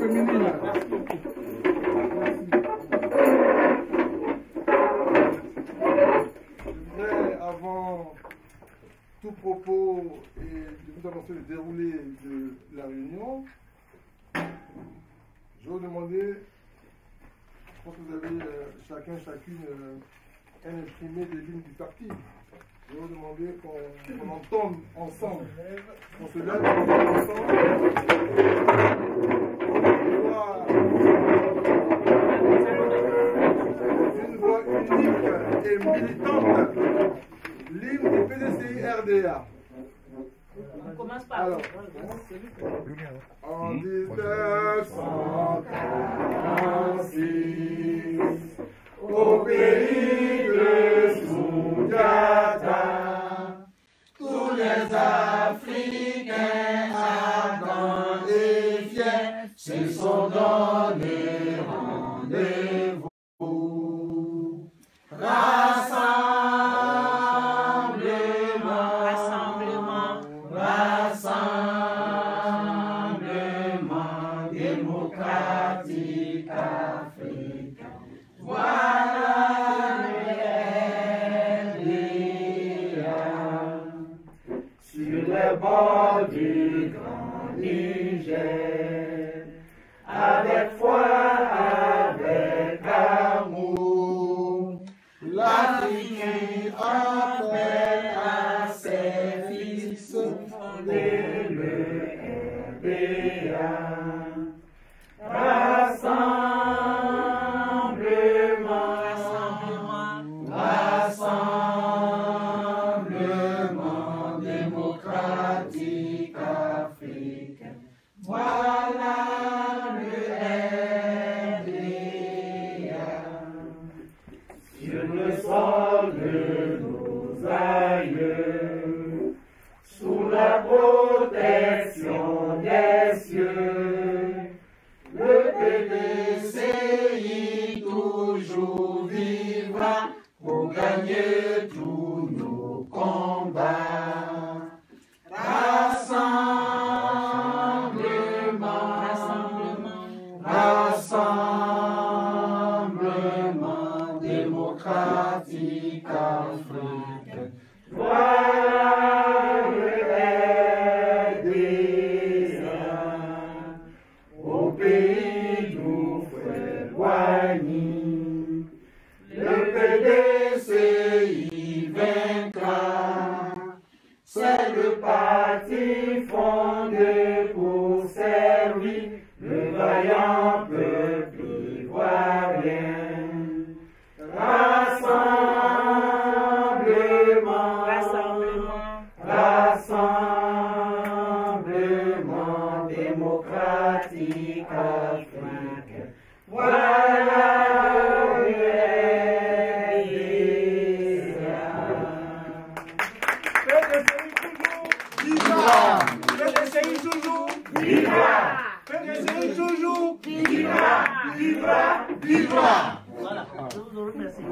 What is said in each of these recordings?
Mimi là. Je voudrais, avant tout propos et de vous annoncer le déroulé de la réunion, je vais vous demander, je pense que vous avez chacune un imprimé des lignes du parti. Je vais vous demander qu'on entende ensemble, qu'on se lève ensemble. Une voix unique et militante, l'hymne du PDCI RDA. On commence par alors, en 1946, au pays de Soundiata, tous les Africains ardents et fiers se sont donnés rendez-vous. Rassemblement démocratique africain. Voilà sur les bords du grand Niger, avec foi, avec amour, l'Afrique appelle à ses fils fonder le RDA. Rassemblement démocratique africain. Voilà le RDA. Sur le sol de nos aïeux, sous la protection des cieux, le PDCI toujours vivra pour gagner tous nos combats. Rassemblement démocratique africain. Voilà le RDA. Au pays d'où frère Boigny, le PDCI vaincra. C'est le parti fondé pour servir le vaillant peuple ivoirien. Rassemblement démocratique africain. Voilà le PDCI toujours, Viva! PDCI toujours, Viva! Viva! Viva! Voilà, je vous remercie.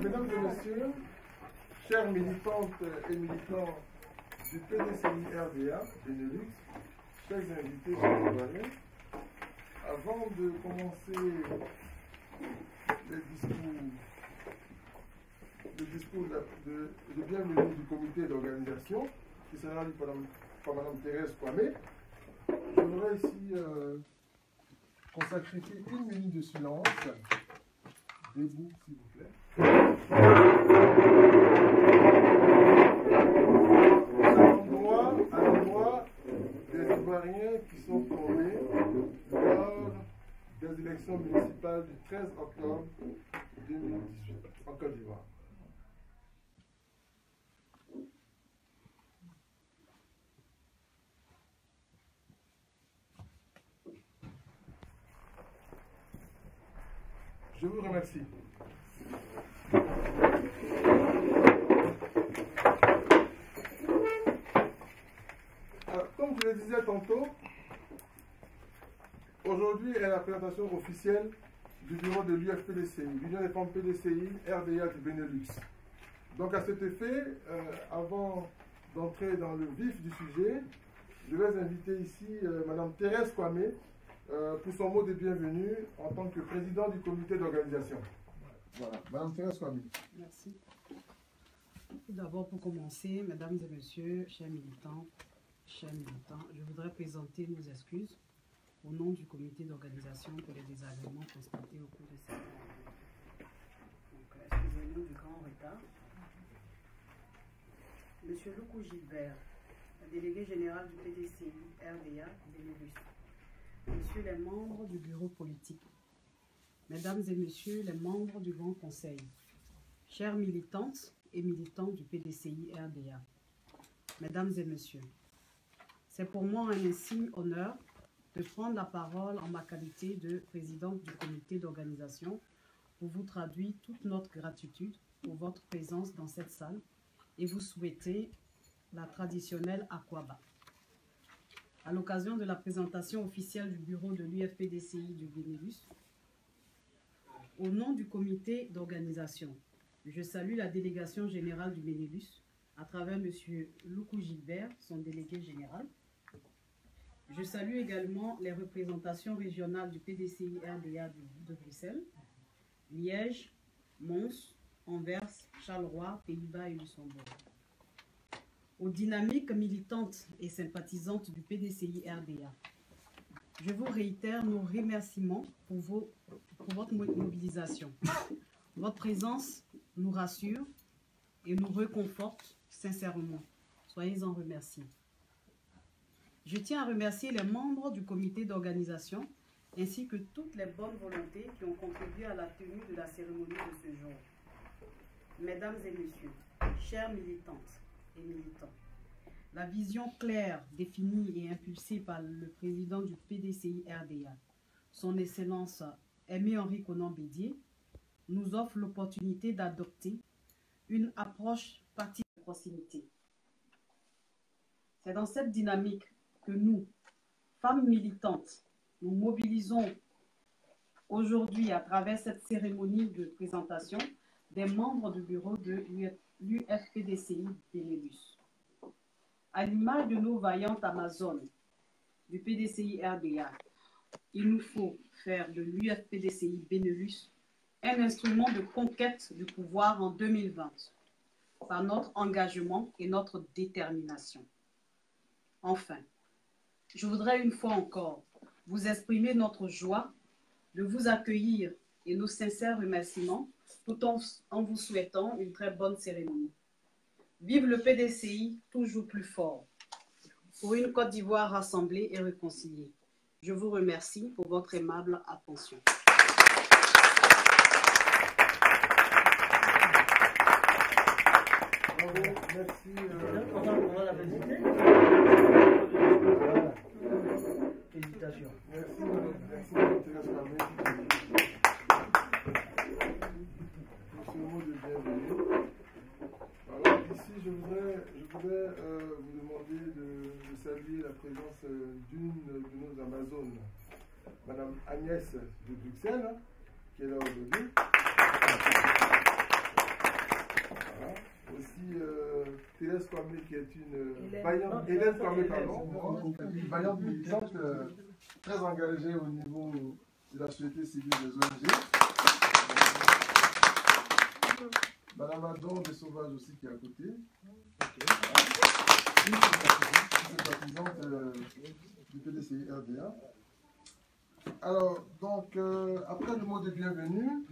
Mesdames et messieurs, chères militantes et militants du PDCI RDA, Benelux, chers invités, chers Ivoiriens, avant de commencer le discours de bienvenue du comité d'organisation, qui sera lu par Mme Thérèse Kwame, je voudrais ici consacrer une minute de silence. Debout, s'il vous plaît. À l'endroit des Ivoiriens qui sont tombés lors des élections municipales du 13 octobre 2018 en Côte d'Ivoire. Je vous remercie. Alors, comme je le disais tantôt, aujourd'hui est la présentation officielle du bureau de l'UFPDCI, l'Union des femmes PDCI, RDA du Benelux. Donc à cet effet, avant d'entrer dans le vif du sujet, je vais inviter ici Madame Thérèse Kwame pour son mot de bienvenue en tant que présidente du comité d'organisation. Voilà, Madame Thérèse Kwame. Merci. Tout d'abord, pour commencer, mesdames et messieurs, chers militants, je voudrais présenter nos excuses au nom du comité d'organisation pour les désagréments constatés au cours de cette année. Donc, excusez-nous du grand retard. Monsieur Loukou Gilbert, délégué général du PDCI RDA Benelux, messieurs les membres du bureau politique, mesdames et messieurs les membres du Grand Conseil, chères militantes et militants du PDCI RDA, mesdames et messieurs, c'est pour moi un insigne honneur de prendre la parole en ma qualité de présidente du comité d'organisation pour vous traduire toute notre gratitude pour votre présence dans cette salle et vous souhaiter la traditionnelle Akwaba. À l'occasion de la présentation officielle du bureau de l'UFPDCI du Benelux, au nom du comité d'organisation, je salue la délégation générale du Benelux à travers M. Loukou Gilbert, son délégué général. Je salue également les représentations régionales du PDCI RDA de Bruxelles, Liège, Mons, Anvers, Charleroi, Pays-Bas et Luxembourg. Aux dynamiques militantes et sympathisantes du PDCI RDA, je vous réitère nos remerciements pour votre mobilisation. Votre présence nous rassure et nous réconforte sincèrement. Soyez-en remerciés. Je tiens à remercier les membres du comité d'organisation ainsi que toutes les bonnes volontés qui ont contribué à la tenue de la cérémonie de ce jour. Mesdames et messieurs, chères militantes et militants, la vision claire, définie et impulsée par le président du PDCI RDA, son Excellence Aimé-Henri Konan Bédié, nous offre l'opportunité d'adopter une approche partie de proximité. C'est dans cette dynamique que nous, femmes militantes, nous mobilisons aujourd'hui à travers cette cérémonie de présentation des membres du bureau de l'UFPDCI Benelux. À l'image de nos vaillantes Amazones du PDCI RDA, il nous faut faire de l'UFPDCI Benelux un instrument de conquête du pouvoir en 2020 par notre engagement et notre détermination. Enfin, je voudrais une fois encore vous exprimer notre joie de vous accueillir et nos sincères remerciements tout en vous souhaitant une très bonne cérémonie. Vive le PDCI, toujours plus fort, pour une Côte d'Ivoire rassemblée et réconciliée. Je vous remercie pour votre aimable attention. Bravo, merci. On va la visiter. Félicitations. Merci, Madame Thérèse Kwame, pour ce mot de bienvenue. Alors, ici, je voudrais vous demander de saluer la présence d'une de nos Amazones, Madame Agnès de Bruxelles, qui est là aujourd'hui. Voilà. Aussi, Thérèse Kwame, qui est une vaillante, Hélène Kwame, pardon, une vaillante militante très engagée au niveau de la société civile des ONG. Madame Adon de Sauvage aussi qui est à côté. Sympathisante du PDCI RDA. Alors, donc, après le mot de bienvenue,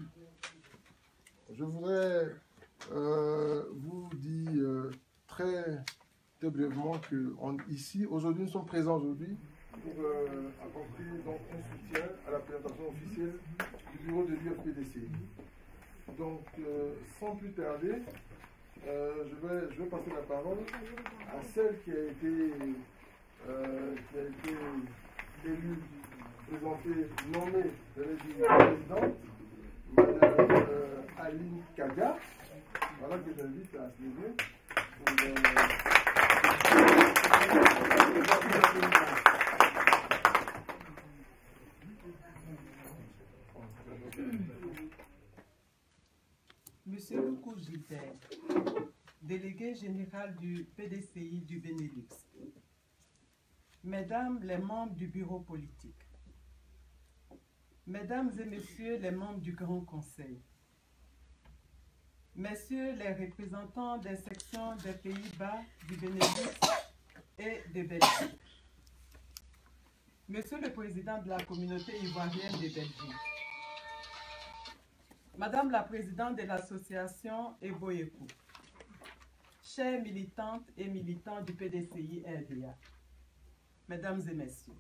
je voudrais vous dire très brièvement que ici, aujourd'hui, nous sommes présents aujourd'hui pour apporter donc un soutien à la présentation officielle du bureau de l'UFPDCI. Donc, sans plus tarder, je vais passer la parole à celle qui a été élue, présentée, nommée, présidente, Madame Aline Kaga. Voilà que j'invite à se lever pour Monsieur Loukou Gilbert, délégué général du PDCI du Benelux. Mesdames les membres du bureau politique, Mesdames et Messieurs les membres du Grand Conseil, Messieurs les représentants des sections des Pays-Bas, du Benelux et de Belgique, Monsieur le Président de la communauté ivoirienne de Belgique, Madame la Présidente de l'association Eboyekou, chères militantes et militants du PDCI RDA, Mesdames et Messieurs,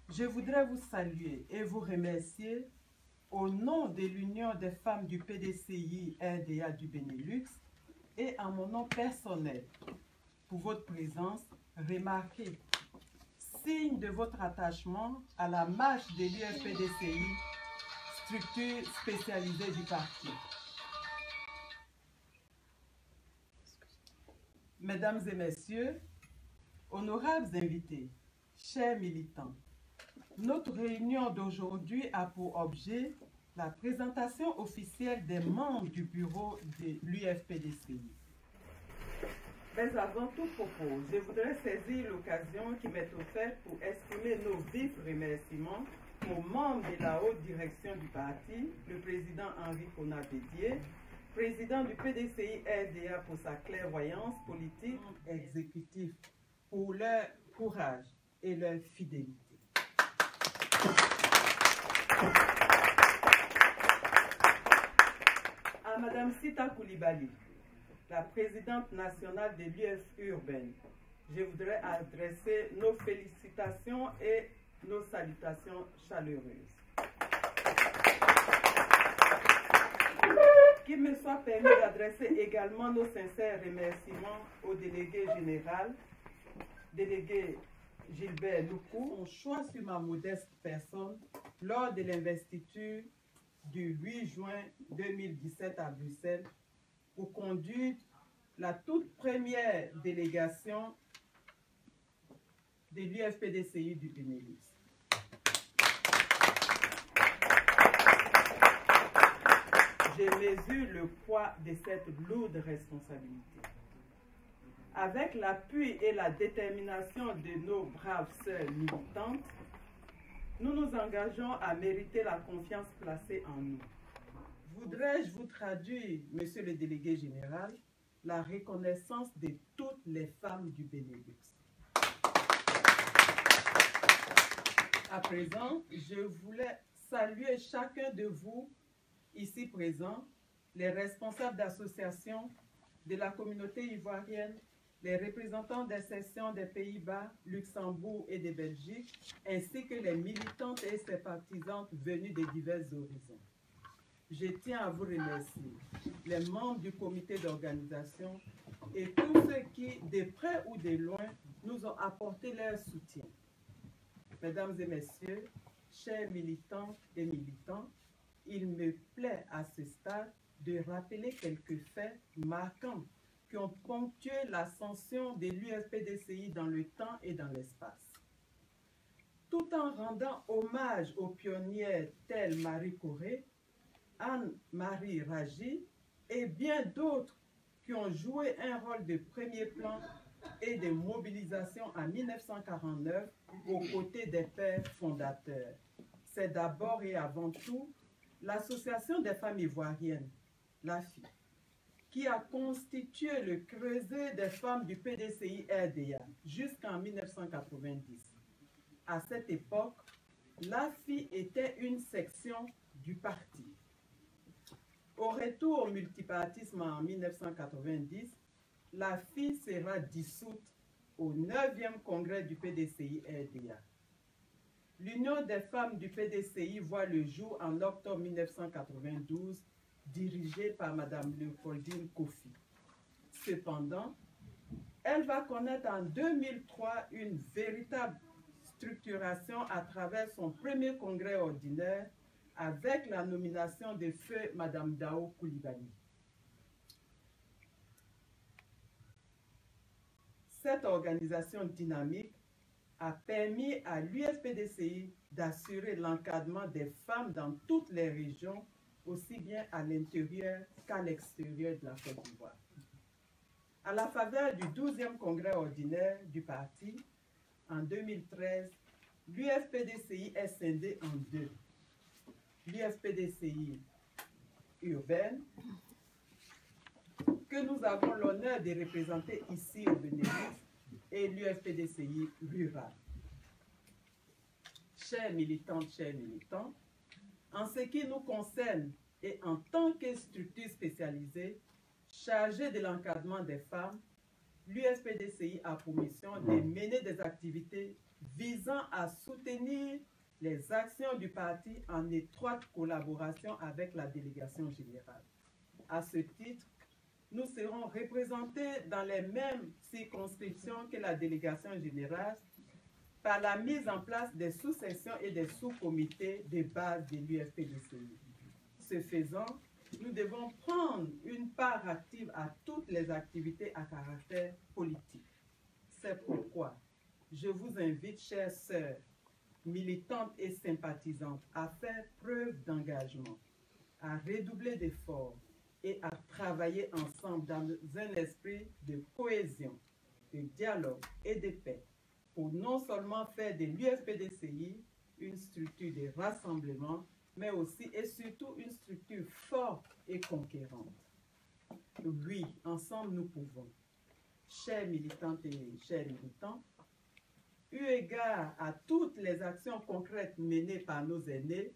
je voudrais vous saluer et vous remercier au nom de l'Union des femmes du PDCI RDA du Benelux et en mon nom personnel pour votre présence remarquée, signe de votre attachement à la marche de l'UFPDCI, structure spécialisée du parti. Mesdames et Messieurs, honorables invités, chers militants, notre réunion d'aujourd'hui a pour objet la présentation officielle des membres du bureau de l'UFPDCI. Mais avant tout propos, je voudrais saisir l'occasion qui m'est offerte pour exprimer nos vifs remerciements aux membres de la haute direction du parti, le président Henri Konabédié, président du PDCI RDA pour sa clairvoyance politique exécutive, pour leur courage et leur fidélité. À Madame Sita Koulibaly, la présidente nationale de l'UF urbaine, je voudrais adresser nos félicitations et nos salutations chaleureuses. Qu'il me soit permis d'adresser également nos sincères remerciements au délégué général, délégué Gilbert Loukou, son choix sur ma modeste personne lors de l'investiture du 8 juin 2017 à Bruxelles pour conduire la toute première délégation de l'UFPDCI du Benelux. Je mesure le poids de cette lourde responsabilité. Avec l'appui et la détermination de nos braves sœurs militantes, nous nous engageons à mériter la confiance placée en nous. Voudrais-je vous traduire, Monsieur le délégué général, la reconnaissance de toutes les femmes du Benelux. À présent, je voulais saluer chacun de vous ici présents, les responsables d'associations de la communauté ivoirienne, les représentants des sections des Pays-Bas, Luxembourg et de Belgique, ainsi que les militantes et sympathisantes venues de divers horizons. Je tiens à vous remercier, les membres du comité d'organisation et tous ceux qui, de près ou de loin, nous ont apporté leur soutien. Mesdames et messieurs, chers militants et militants, il me plaît à ce stade de rappeler quelques faits marquants qui ont ponctué l'ascension de l'UFPDCI dans le temps et dans l'espace. Tout en rendant hommage aux pionnières telles Marie Corée, Anne-Marie Raji et bien d'autres qui ont joué un rôle de premier plan et de mobilisation en 1949 aux côtés des pères fondateurs. C'est d'abord et avant tout l'Association des femmes ivoiriennes, l'AFI, qui a constitué le creuset des femmes du PDCI RDA jusqu'en 1990. À cette époque, l'AFI était une section du parti. Au retour au multipartisme en 1990, l'AFI sera dissoute au 9e congrès du PDCI RDA. L'Union des femmes du PDCI voit le jour en octobre 1992, dirigée par Mme Léopoldine Kofi. Cependant, elle va connaître en 2003 une véritable structuration à travers son premier congrès ordinaire avec la nomination de feu Mme Dao Koulibaly. Cette organisation dynamique a permis à l'UFPDCI d'assurer l'encadrement des femmes dans toutes les régions aussi bien à l'intérieur qu'à l'extérieur de la Côte d'Ivoire. À la faveur du 12e congrès ordinaire du parti, en 2013, l'UFPDCI est scindée en deux. L'UFPDCI urbaine, que nous avons l'honneur de représenter ici au Benelux, et l'UFPDCI rurale. Chers militantes, chers militants, en ce qui nous concerne et en tant que structure spécialisée chargée de l'encadrement des femmes, l'UFPDCI a pour mission de mener des activités visant à soutenir les actions du parti en étroite collaboration avec la délégation générale. À ce titre, nous serons représentés dans les mêmes circonscriptions que la délégation générale par la mise en place des sous-sections et des sous-comités de base de l'UFPDCI. Ce faisant, nous devons prendre une part active à toutes les activités à caractère politique. C'est pourquoi je vous invite, chères sœurs, militantes et sympathisantes, à faire preuve d'engagement, à redoubler d'efforts et à travailler ensemble dans un esprit de cohésion, de dialogue et de paix pour non seulement faire de l'UFPDCI une structure de rassemblement, mais aussi et surtout une structure forte et conquérante. Oui, ensemble nous pouvons. Chères militantes et chers militants, eu égard à toutes les actions concrètes menées par nos aînés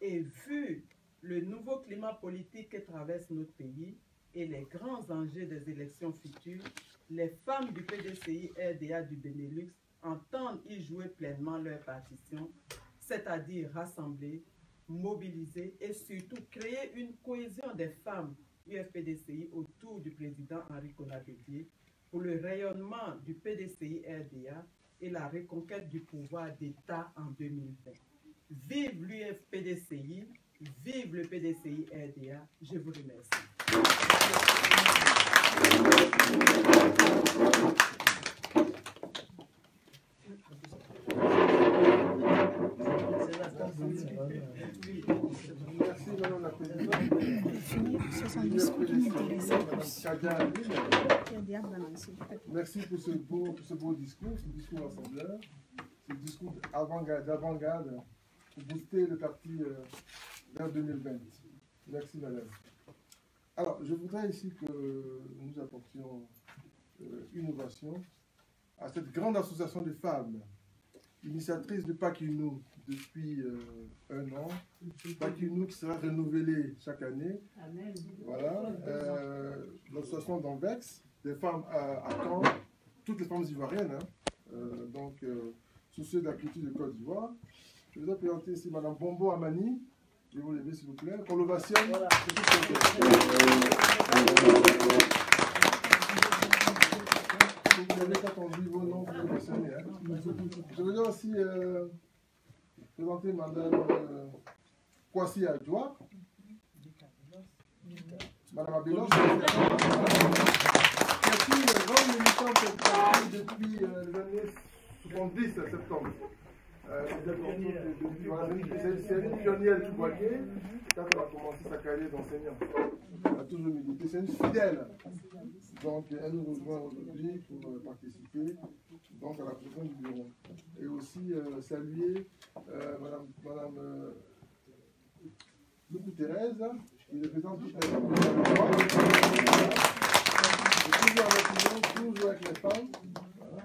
et vu le nouveau climat politique que traverse notre pays et les grands enjeux des élections futures, les femmes du PDCI RDA du Benelux entendent y jouer pleinement leur partition, c'est-à-dire rassembler, mobiliser et surtout créer une cohésion des femmes UFPDCI autour du président Henri Konan-Bédié pour le rayonnement du PDCI RDA et la reconquête du pouvoir d'État en 2020. Vive l'UFPDCI, vive le PDCI RDA, je vous remercie. Merci Madame la Présidente. Merci pour ce beau discours, ce discours rassembleur, ce discours d'avant-garde pour booster le parti vers 2020. Merci Madame. Alors, je voudrais ici que nous apportions innovation à cette grande association de femmes, initiatrice de Pakinou depuis un an, Pakinou qui sera renouvelée chaque année. Amen. Voilà, l'association d'Anvex, des femmes à Caen, toutes les femmes ivoiriennes, hein, soucieuses de la culture de Côte d'Ivoire. Je voudrais présenter ici Mme Bombo Amani. Je vais vous lever s'il vous plaît. Pour l'ovation. Voilà. Vous n'avez pas entendu vos noms, vous ovationnez. Hein. Je voudrais aussi présenter Mme Kwasi Adjoa. Mme Abelos, qui a pris une grande militante depuis les années 70 septembre. C'est une pionnière du Boaké, quand elle a commencé sa carrière d'enseignante. Elle a toujours milité. C'est une fidèle. Donc, elle nous rejoint aujourd'hui pour participer donc, à la présidence du bureau. Et aussi saluer Madame Loukou Thérèse, qui représente toute la famille. Toujours avec nous, toujours avec les femmes. Voilà.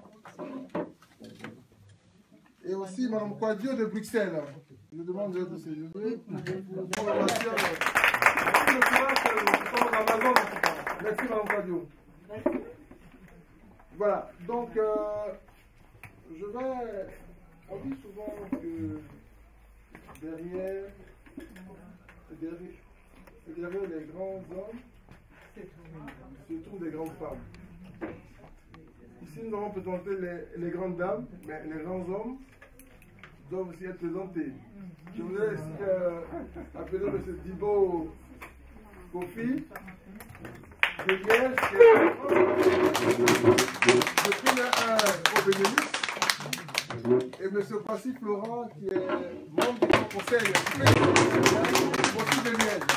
Et aussi Mme Quadio de Bruxelles. Je demande de se lever pour prendre la matière. Merci Mme Quadio. Voilà, donc on dit souvent que derrière les grands hommes se trouvent des grandes femmes. Ici, nous avons présenté les grandes dames, mais les grands hommes doivent aussi être présentés. Je voudrais aussi appeler M. Dibo Kofi de Liège, qui est depuis le 1 au Benelux, et M. Passy Florent, qui est membre du Grand Conseil aussi de Liège.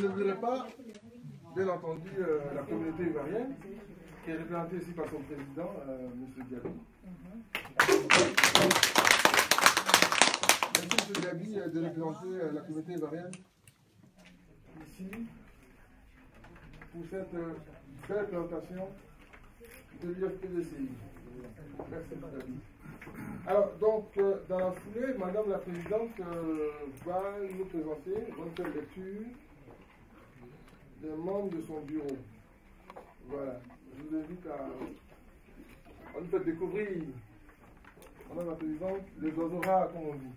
n'oublierai pas, bien entendu, la communauté ivoirienne, qui est représentée ici par son président, M. Diaby. Merci M. Diaby de représenter la communauté ivoirienne ici pour cette belle présentation de l'IFPDCI. Merci M. Diaby. Alors, donc, dans la foulée, Madame la Présidente va nous présenter votre lecture des membres de son bureau. Voilà. Je vous invite à nous faire découvrir, Madame la Présidente, les oiseaux rares, comme on dit.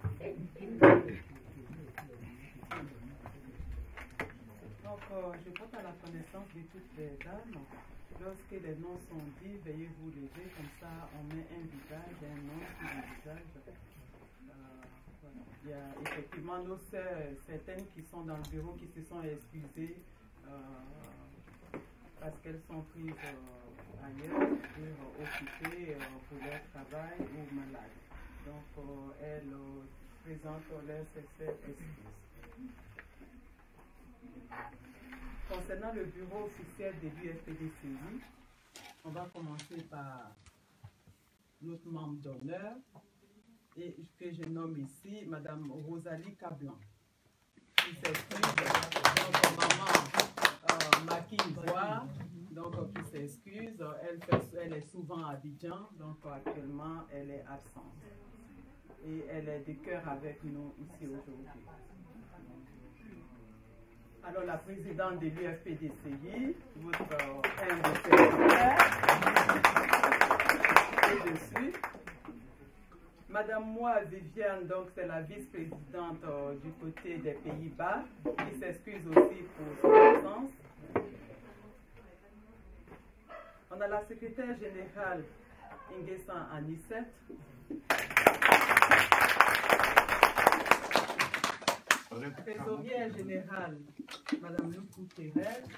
Donc, je porte à la connaissance de toutes les dames. Lorsque les noms sont dits, veuillez vous lever, comme ça on met un visage, un nom sur le visage. Voilà. Il y a effectivement nos sœurs, certaines qui sont dans le bureau, qui se sont excusées parce qu'elles sont prises ailleurs, occupées pour leur travail ou malades. Donc, elles présentent leurs sincères excuses. Concernant le bureau officiel de l'UFPDCI, on va commencer par notre membre d'honneur, et que je nomme ici Madame Rosalie Cablan, qui s'excuse, donc maman Maquille-Voix, donc qui s'excuse, elle est souvent à Abidjan, donc actuellement elle est absente. Et elle est de cœur avec nous ici aujourd'hui. Alors, la présidente de l'UFPDCI, votre humble secrétaire, et dessus. Madame Moi Viviane, donc c'est la vice-présidente du côté des Pays-Bas, qui s'excuse aussi pour son absence. On a la secrétaire générale Nguessan Anicette. Trésorière générale, Madame Loukou Thérèse.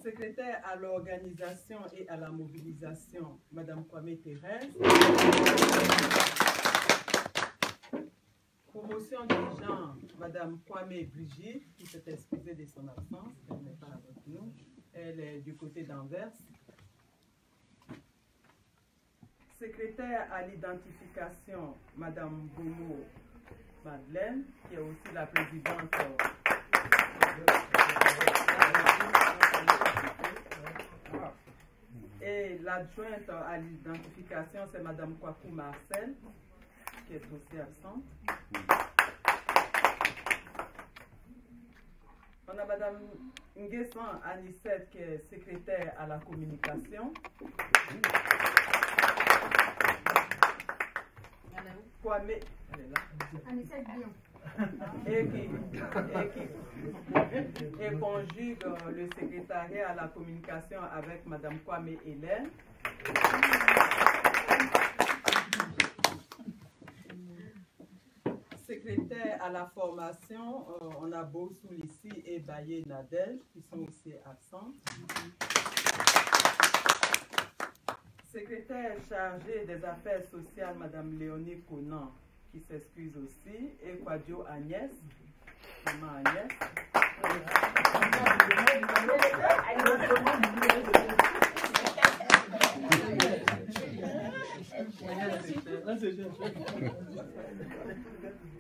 Secrétaire à l'organisation et à la mobilisation, Madame Kwame Thérèse. Promotion des gens, Madame Kwame Brigitte, qui s'est excusée de son absence, elle n'est pas avec nous. Elle est du côté d'Anvers. Secrétaire à l'identification, Madame Bomo Madeleine, qui est aussi la présidente et l'adjointe à l'identification, c'est Madame Kwaku Marcel, qui est aussi absente. On a Madame Nguessan Anicette, qui est secrétaire à la communication. Kwame, elle est là. Et conjugue le secrétariat à la communication avec Madame Kwame Hélène. Secrétaire à la formation, on a Bossoul ici et Baye Nadel qui sont aussi absents. Secrétaire chargée des affaires sociales, Madame Léonie Conan, qui s'excuse aussi, et Kwadio Agnès, maman Agnès.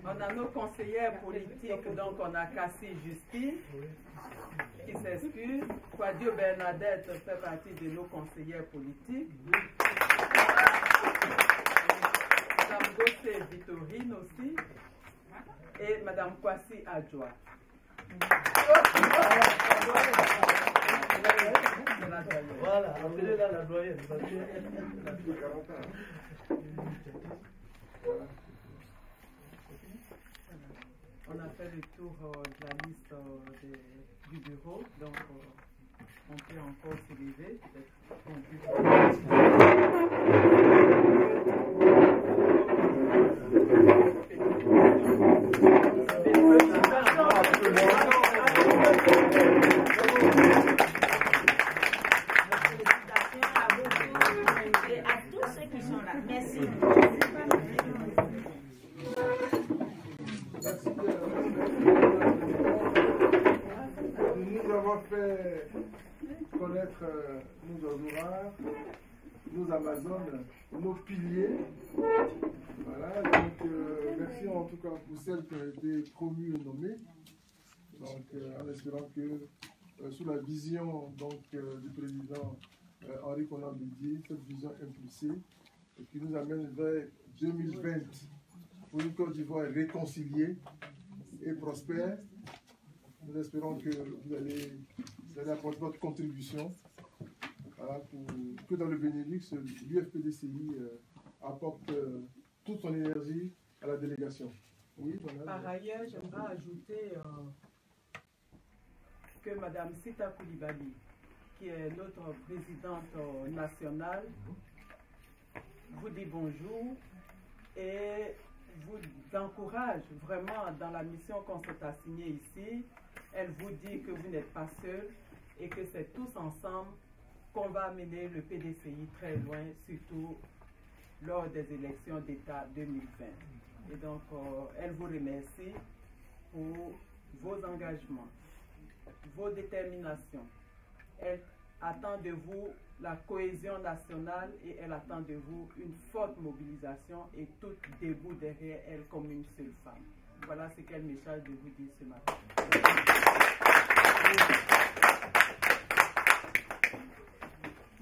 On a nos conseillères politiques, donc on a Cassie Justine, qui s'excuse. Kwadio Bernadette fait partie de nos conseillères politiques. Madame Gossé Vitorine aussi. Et Madame Kwasi Adjoa. Voilà, appelez-la la doyenne. On a fait le tour de la liste du bureau, donc on peut encore se lever. Et à tous ceux qui sont là. Merci. Merci. fait connaître nos Aurora, nos Amazones, nos piliers. Voilà, donc merci en tout cas pour celles qui ont été promues et nommées. Donc en espérant que sous la vision donc, du président Henri Konan Bédié, cette vision impulsée qui nous amène vers 2020 pour une Côte d'Ivoire réconciliée et prospère. Nous espérons que vous allez apporter votre contribution, voilà, pour que dans le Benelux, l'UFPDCI apporte toute son énergie à la délégation. Oui, par ailleurs, j'aimerais ajouter que Mme Sita Koulibaly, qui est notre présidente nationale, vous dit bonjour et vous encourage vraiment dans la mission qu'on s'est assignée ici. Elle vous dit que vous n'êtes pas seul et que c'est tous ensemble qu'on va amener le PDCI très loin, surtout lors des élections d'État 2020. Et donc, elle vous remercie pour vos engagements, vos déterminations. Elle attend de vous la cohésion nationale et elle attend de vous une forte mobilisation et toutes debout derrière elle comme une seule femme. Voilà ce qu'elle me charge de vous dire ce matin.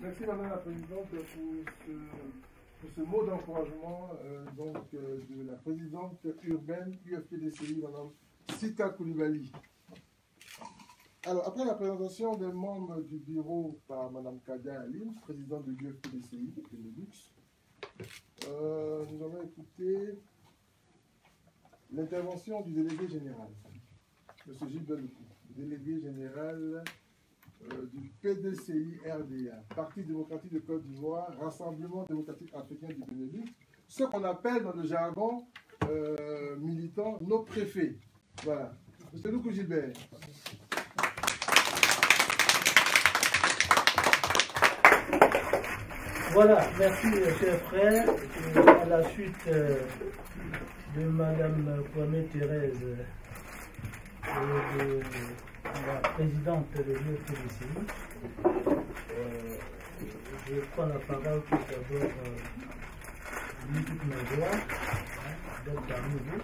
Merci Madame la Présidente pour ce mot d'encouragement de la présidente urbaine UFPDCI, Madame Sita Koulibaly. Alors, après la présentation des membres du bureau par Mme Kadia Aline, présidente de l'UFPDCI, Benelux, nous allons écouter l'intervention du délégué général, M. Gilles Beloukou, délégué général du PDCI RDA, Parti démocratique de Côte d'Ivoire, Rassemblement démocratique africain du Benelux, ce qu'on appelle dans le jargon militant nos préfets. Voilà. M. Beloukou Gilbert. Voilà, merci chers frères. À la suite de Madame Kwame Thérèse et de la présidente de l'UFPDCI, je prends la parole pour d'abord toute ma joie d'être parmi vous.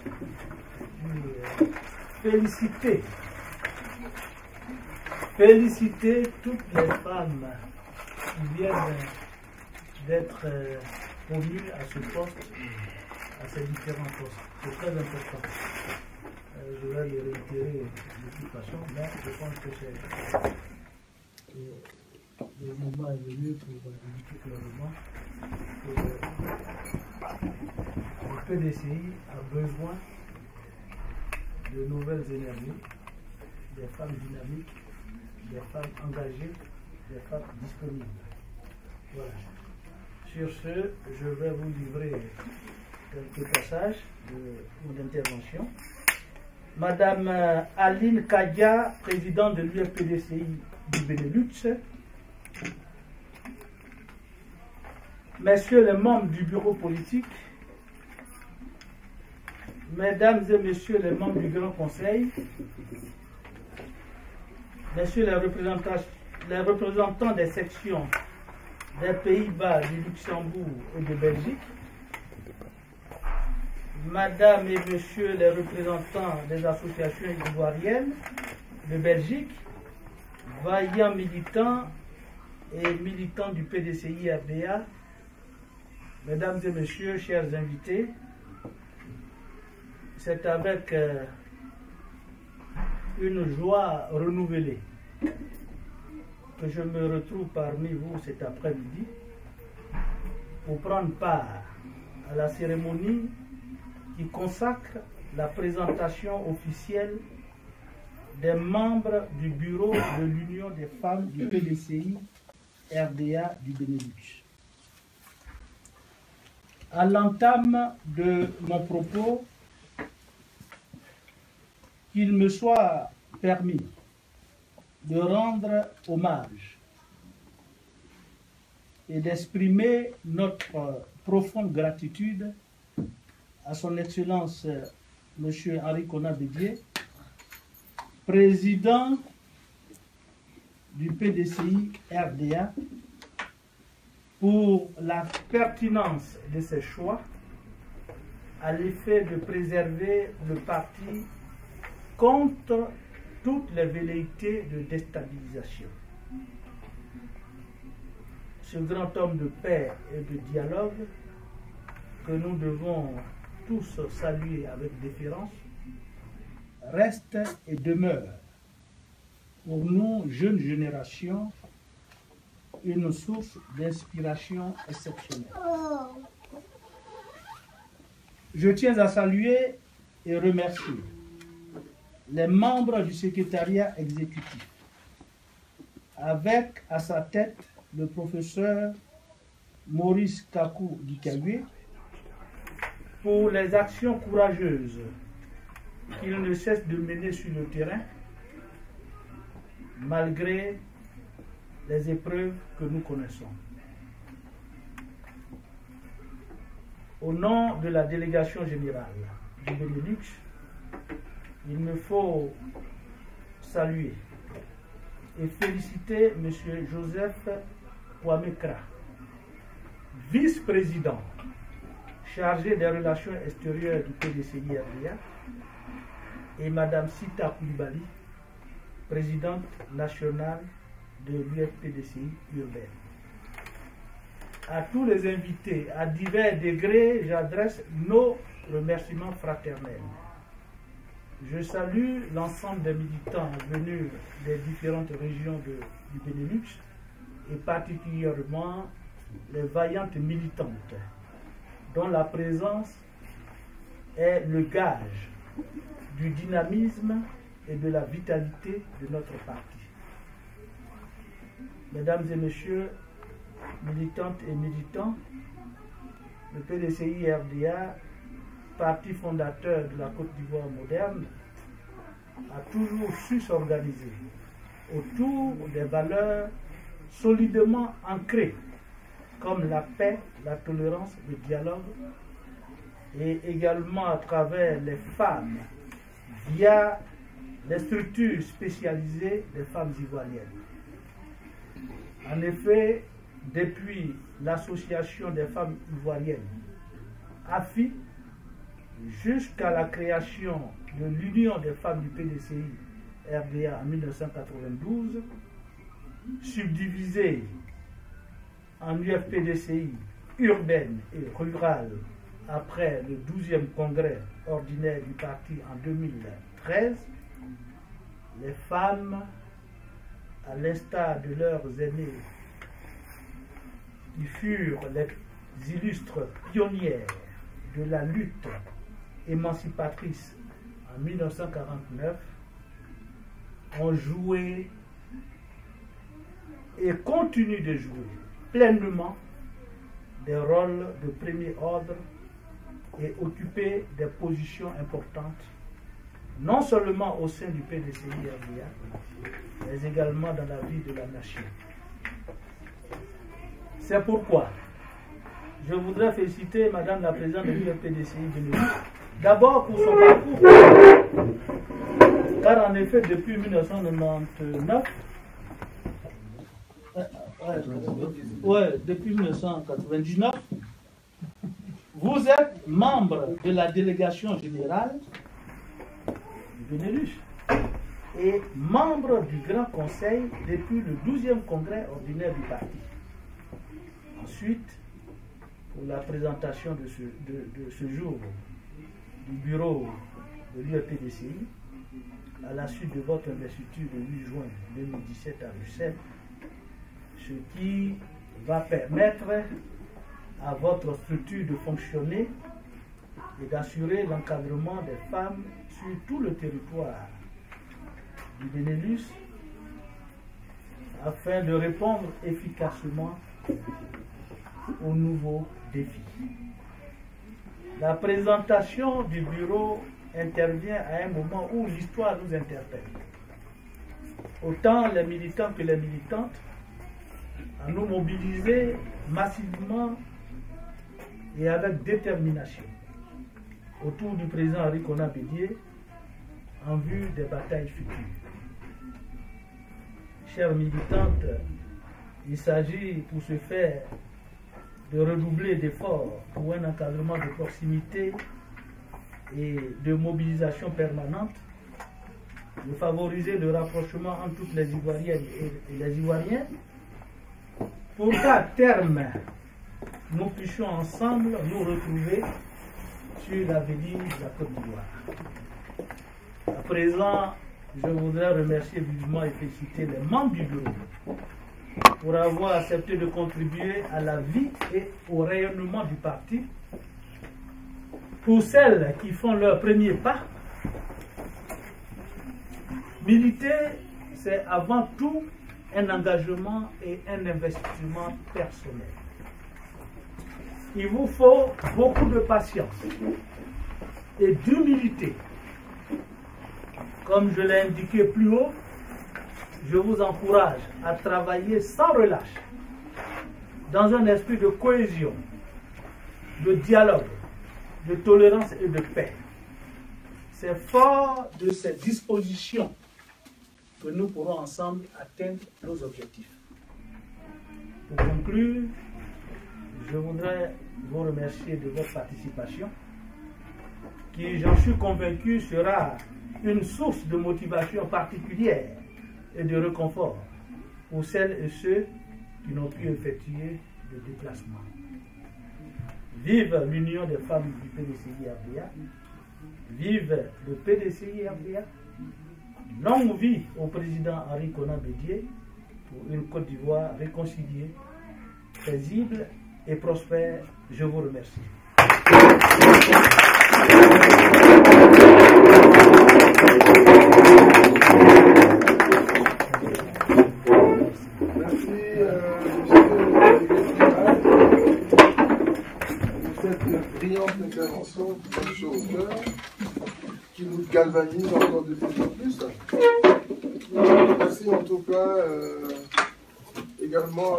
Féliciter toutes les femmes qui viennent d'être promues à ce poste, à ces différents postes. C'est très important. Je vais le réitérer de toute façon, mais je pense que le moment est venu pour indiquer clairement que le PDCI a besoin de nouvelles énergies, des femmes dynamiques, des femmes engagées, des femmes disponibles. Voilà. Sur ce, je vais vous livrer quelques passages de mon intervention. Madame Aline Kadia, présidente de l'UFPDCI du Benelux, Messieurs les membres du bureau politique, Mesdames et Messieurs les membres du Grand Conseil, Messieurs les représentants des sections des Pays-Bas, du Luxembourg et de Belgique, Madame et Messieurs les représentants des associations ivoiriennes de Belgique, vaillants militants et militants du PDCI RDA, Mesdames et Messieurs, chers invités, c'est avec une joie renouvelée que je me retrouve parmi vous cet après-midi pour prendre part à la cérémonie qui consacre la présentation officielle des membres du bureau de l'Union des femmes du PDCI RDA du Benelux. À l'entame de mon propos, qu'il me soit permis de rendre hommage et d'exprimer notre profonde gratitude à son Excellence M. Henri Konan Bédié, président du PDCI RDA pour la pertinence de ses choix à l'effet de préserver le parti contre toutes les velléités de déstabilisation. Ce grand homme de paix et de dialogue que nous devons tous saluer avec déférence reste et demeure pour nous, jeunes générations, une source d'inspiration exceptionnelle. Je tiens à saluer et remercier les membres du secrétariat exécutif, avec à sa tête le professeur Maurice Kakou Dikagwe, pour les actions courageuses qu'il ne cesse de mener sur le terrain, malgré les épreuves que nous connaissons. Au nom de la délégation générale du Benelux, il me faut saluer et féliciter M. Joseph Ouamekra, vice-président chargé des relations extérieures du PDCI-RDA, et Mme Sita Koulibaly, présidente nationale de l'UFPDCI urbaine. À tous les invités, à divers degrés, j'adresse nos remerciements fraternels. Je salue l'ensemble des militants venus des différentes régions du Benelux et particulièrement les vaillantes militantes dont la présence est le gage du dynamisme et de la vitalité de notre parti. Mesdames et messieurs, militantes et militants, le PDCI-RDA, parti fondateur de la Côte d'Ivoire moderne, a toujours su s'organiser autour des valeurs solidement ancrées comme la paix, la tolérance, le dialogue, et également à travers les femmes via les structures spécialisées des femmes ivoiriennes. En effet, depuis l'association des femmes ivoiriennes, AFI, jusqu'à la création de l'Union des femmes du PDCI RDA en 1992, subdivisée en UFPDCI urbaine et rurale après le 12e congrès ordinaire du parti en 2013, les femmes, à l'instar de leurs aînés, qui furent les illustres pionnières de la lutte émancipatrice en 1949, ont joué et continuent de jouer pleinement des rôles de premier ordre et occuper des positions importantes, non seulement au sein du PDCI-RDA, mais également dans la vie de la nation. C'est pourquoi je voudrais féliciter Madame la Présidente de l'UFPDCI Benelux, d'abord pour son parcours, car en effet, depuis 1999, depuis 1999, vous êtes membre de la délégation générale du Benelux et membre du Grand Conseil depuis le 12e congrès ordinaire du parti. Ensuite, pour la présentation de ce jour du bureau de l'UFPDCI, à la suite de votre investiture le 8 juin 2017 à Bruxelles, ce qui va permettre à votre structure de fonctionner et d'assurer l'encadrement des femmes sur tout le territoire du Benelux afin de répondre efficacement aux nouveaux défis. La présentation du bureau intervient à un moment où l'histoire nous interpelle. Autant les militants que les militantes à nous mobiliser massivement et avec détermination autour du président Henri Konan Bédié en vue des batailles futures. chères militantes, il s'agit pour ce faire de redoubler d'efforts pour un encadrement de proximité et de mobilisation permanente, de favoriser le rapprochement entre toutes les Ivoiriennes et les Ivoiriens, pour qu'à terme, nous puissions ensemble nous retrouver sur l'avenir de la Côte d'Ivoire. À présent, je voudrais remercier vivement et féliciter les membres du bureau pour avoir accepté de contribuer à la vie et au rayonnement du parti. Pour celles qui font leur premier pas, militer, c'est avant tout un engagement et un investissement personnel. Il vous faut beaucoup de patience et d'humilité. Comme je l'ai indiqué plus haut, je vous encourage à travailler sans relâche, dans un esprit de cohésion, de dialogue, de tolérance et de paix. C'est fort de ces dispositions que nous pourrons ensemble atteindre nos objectifs. Pour conclure, je voudrais vous remercier de votre participation, qui, j'en suis convaincu, sera une source de motivation particulière et de réconfort pour celles et ceux qui n'ont pu effectuer de déplacement. Vive l'Union des femmes du PDCI-RDA, vive le PDCI-RDA, longue vie au président Henri Konan Bédié pour une Côte d'Ivoire réconciliée, paisible et prospère. Je vous remercie. Merci, monsieur le délégué général, pour cette brillante intervention qui touche au cœur, qui nous galvanise encore de plus en plus. Merci en tout cas également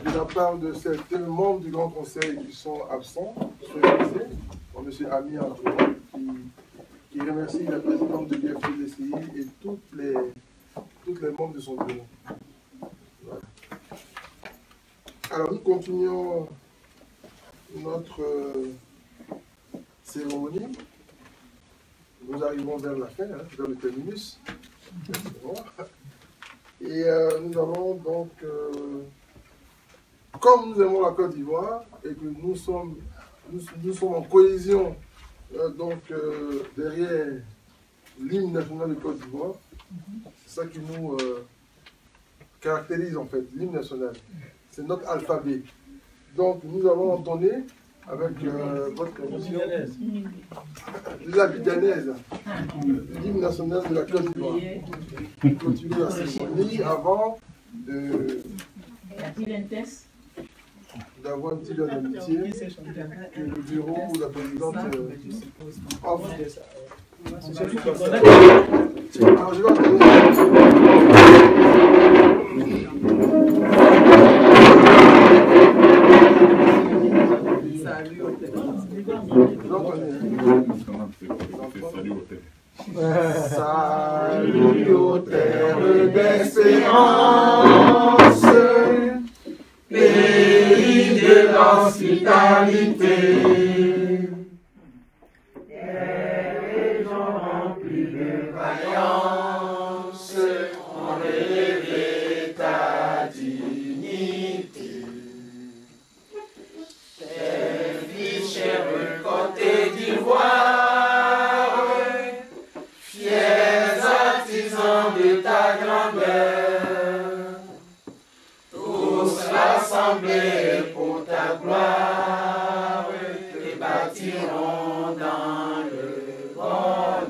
de la part de certains membres du Grand Conseil qui sont absents, comme M. Ami Antoine, qui remercie la présidente de l'UFPDCI et toutes les membres de son bureau. Voilà. Alors nous continuons notre cérémonie. Nous arrivons vers la fin, vers le terminus. Et nous allons donc, comme nous aimons la Côte d'Ivoire et que nous sommes en cohésion derrière l'hymne national de Côte d'Ivoire, c'est ça qui nous caractérise en fait, l'hymne national. C'est notre alphabet. Donc nous allons entonner avec votre commission, la bidanaise, l'hymne national de la Côte d'Ivoire. Continuer la cérémonie avant d'avoir un petit peu d'amitié que le bureau ou la présidente offre. Alors je vais salut aux terres d'espérance, pays de l'hospitalité, des gens remplis de vaillance ont relevé ta dignité. Tes fils chers Côte d'Ivoire, fiers artisans de ta grandeur, tous rassemblés pour ta gloire, te bâtiront dans le bonheur.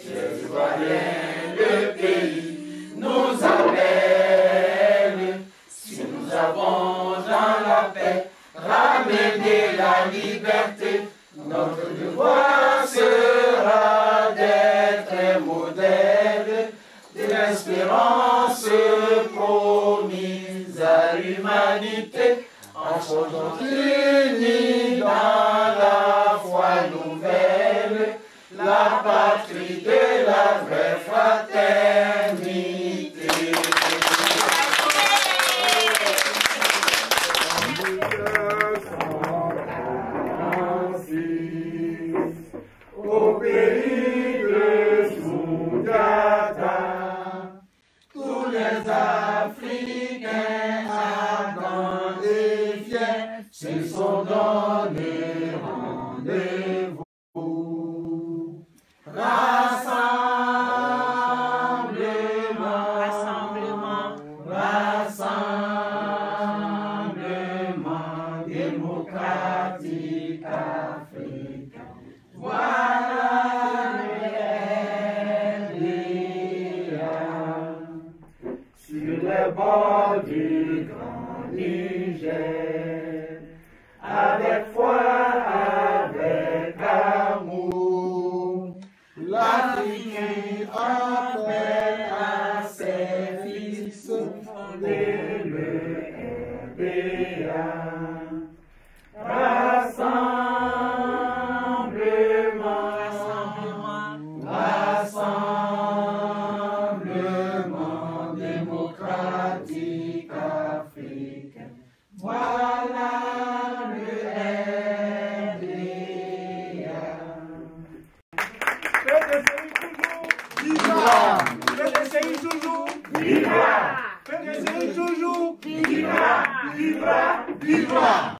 Les Ivoiriens, le pays nous appelle, si nous avons dans la paix ramener la liberté, notre devoir sera d'être un modèle de l'espérance promise à l'humanité, en faisant unis dans la foi nouvelle, la patrie de la vraie fraternité. pays de Soundiata, tous les Africains ardents et fiers se sont donnés rendez-vous. Rassemblement démocratique africain. Voilà l'idéal. Sur les bords du grand Niger, avec foi, avec amour, l'Afrique appelle à ses fils fonder le RPA. Rassemblement démocratique.